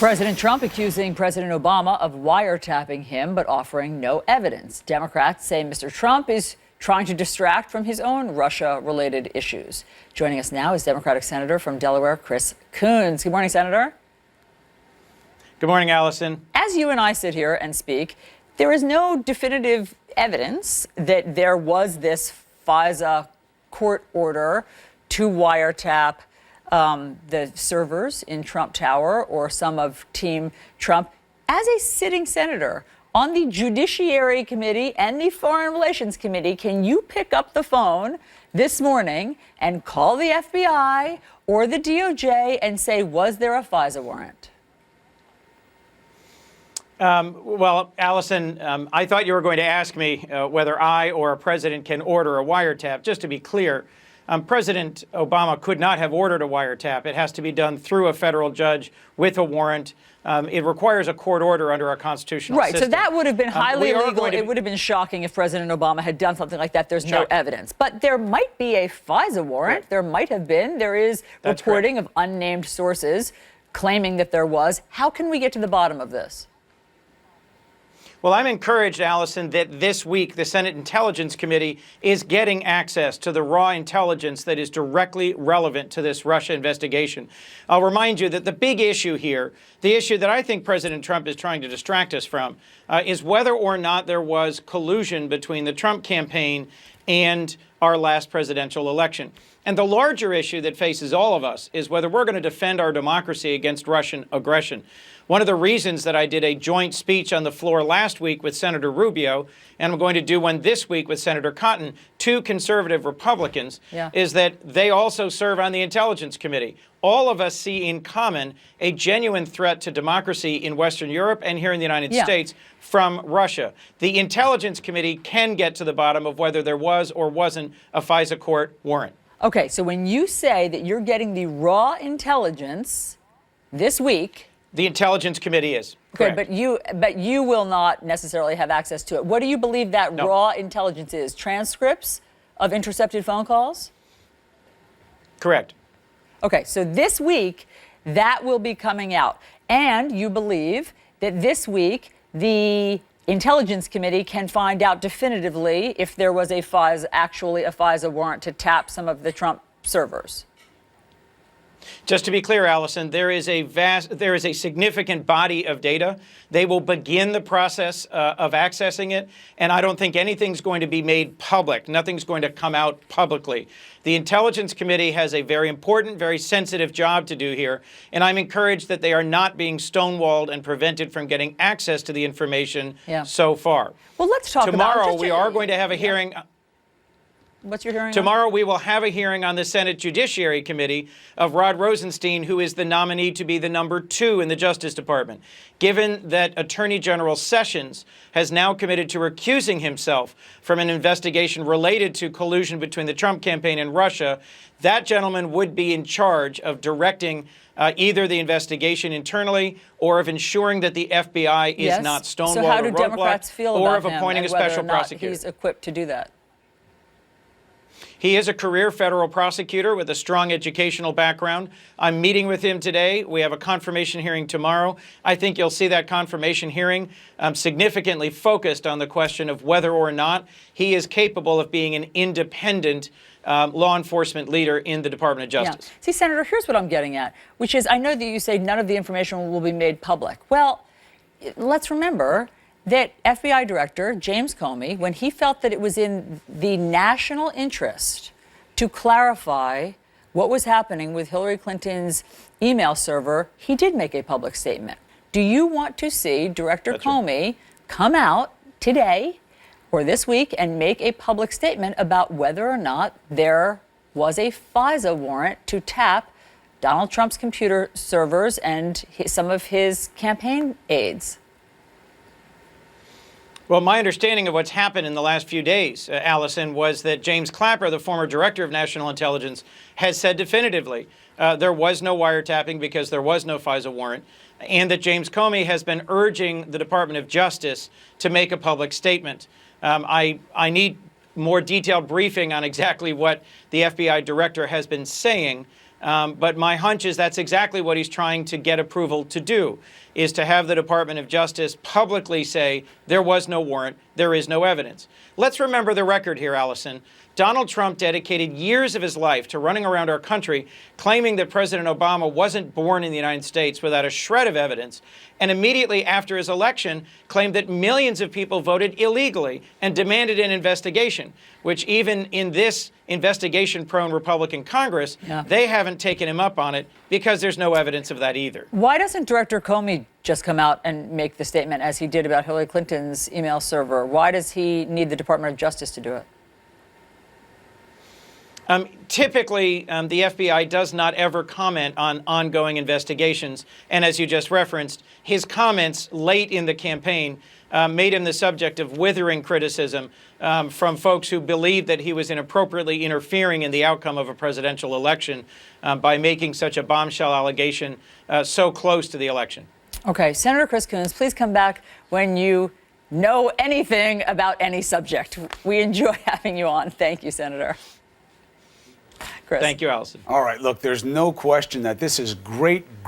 President Trump accusing President Obama of wiretapping him, but offering no evidence. Democrats say Mr. Trump is trying to distract from his own Russia-related issues. Joining us now is Democratic Senator from Delaware, Coons. Good morning, Senator. Good morning, Allison. As you and I sit here and speak, there is no definitive evidence that there was this FISA court order to wiretap the servers in Trump Tower or some of Team Trump. As a sitting senator on the Judiciary Committee and the Foreign Relations Committee, can you pick up the phone this morning and call the FBI or the DOJ and say, was there a FISA warrant? Well, Allison, I thought you were going to ask me whether I or a president can order a wiretap. Just to be clear, President Obama could not have ordered a wiretap. It has to be done through a federal judge with a warrant. It requires a court order under our constitutional system. Right, so that would have been highly illegal. It would have been shocking if President Obama had done something like that. There's no evidence. But there might be a FISA warrant. Right. There might have been. There is reporting of unnamed sources claiming that there was. How can we get to the bottom of this? Well, I'm encouraged, Allison, that this week the Senate Intelligence Committee is getting access to the raw intelligence that is directly relevant to this Russia investigation. I'll remind you that the big issue here, the issue that I think President Trump is trying to distract us from, is whether or not there was collusion between the Trump campaign and our last presidential election. And the larger issue that faces all of us is whether we're going to defend our democracy against Russian aggression. One of the reasons that I did a joint speech on the floor last week with Senator Rubio, and I'm going to do one this week with Senator Cotton, two conservative Republicans, is that they also serve on the Intelligence Committee. All of us see in common a genuine threat to democracy in Western Europe and here in the United States from Russia. The Intelligence Committee can get to the bottom of whether there was or wasn't a FISA court warrant. Okay, so when you say that you're getting the raw intelligence this week... The Intelligence Committee is. Good, but you will not necessarily have access to it. What do you believe that raw intelligence is? Transcripts of intercepted phone calls? Correct. Okay, so this week, that will be coming out. And you believe that this week, the Intelligence Committee can find out definitively if there was actually a FISA warrant to tap some of the Trump servers. Just to be clear, Allison, there is a significant body of data. They will begin the process of accessing it, and I don't think anything's going to be made public. Nothing's going to come out publicly. The Intelligence Committee has a very important, very sensitive job to do here, and I'm encouraged that they are not being stonewalled and prevented from getting access to the information so far. Well, let's talk Tomorrow, we are going to have a hearing. What's your hearing? Tomorrow we will have a hearing on the Senate Judiciary Committee of Rod Rosenstein, who is the nominee to be the number 2 in the Justice Department. Given that Attorney General Sessions has now committed to recusing himself from an investigation related to collusion between the Trump campaign and Russia, that gentleman would be in charge of directing either the investigation internally or of ensuring that the FBI is not stonewalled so how do Democrats feel about or of appointing a special prosecutor. He's equipped to do that. He is a career federal prosecutor with a strong educational background. I'm meeting with him today. We have a confirmation hearing tomorrow. I think you'll see that confirmation hearing significantly focused on the question of whether or not he is capable of being an independent law enforcement leader in the Department of Justice. Yeah. See, Senator, here's what I'm getting at, which is I know that you say none of the information will be made public. Well, let's remember that FBI Director James Comey, when he felt that it was in the national interest to clarify what was happening with Hillary Clinton's email server, he did make a public statement. Do you want to see Director Comey come out today or this week and make a public statement about whether or not there was a FISA warrant to tap Donald Trump's computer servers and some of his campaign aides? Well, my understanding of what's happened in the last few days, Allison, was that James Clapper, the former director of national intelligence, has said definitively there was no wiretapping because there was no FISA warrant, and that James Comey has been urging the Department of Justice to make a public statement. I need more detailed briefing on exactly what the FBI director has been saying. But my hunch is that's exactly what he's trying to get approval to do, is to have the Department of Justice publicly say there was no warrant, there is no evidence. Let's remember the record here, Allison. Donald Trump dedicated years of his life to running around our country claiming that President Obama wasn't born in the United States without a shred of evidence, and immediately after his election claimed that millions of people voted illegally and demanded an investigation, which even in this investigation-prone Republican Congress, they haven't taken him up on it because there's no evidence of that either. Why doesn't Director Comey just come out and make the statement as he did about Hillary Clinton's email server? Why does he need the Department of Justice to do it? Typically, the FBI does not ever comment on ongoing investigations. And as you just referenced, his comments late in the campaign made him the subject of withering criticism from folks who believed that he was inappropriately interfering in the outcome of a presidential election by making such a bombshell allegation so close to the election. Okay, Senator Chris Coons, please come back when you know anything about any subject. We enjoy having you on. Thank you, Senator. Chris. Thank you, Allison. All right, look, there's no question that this is great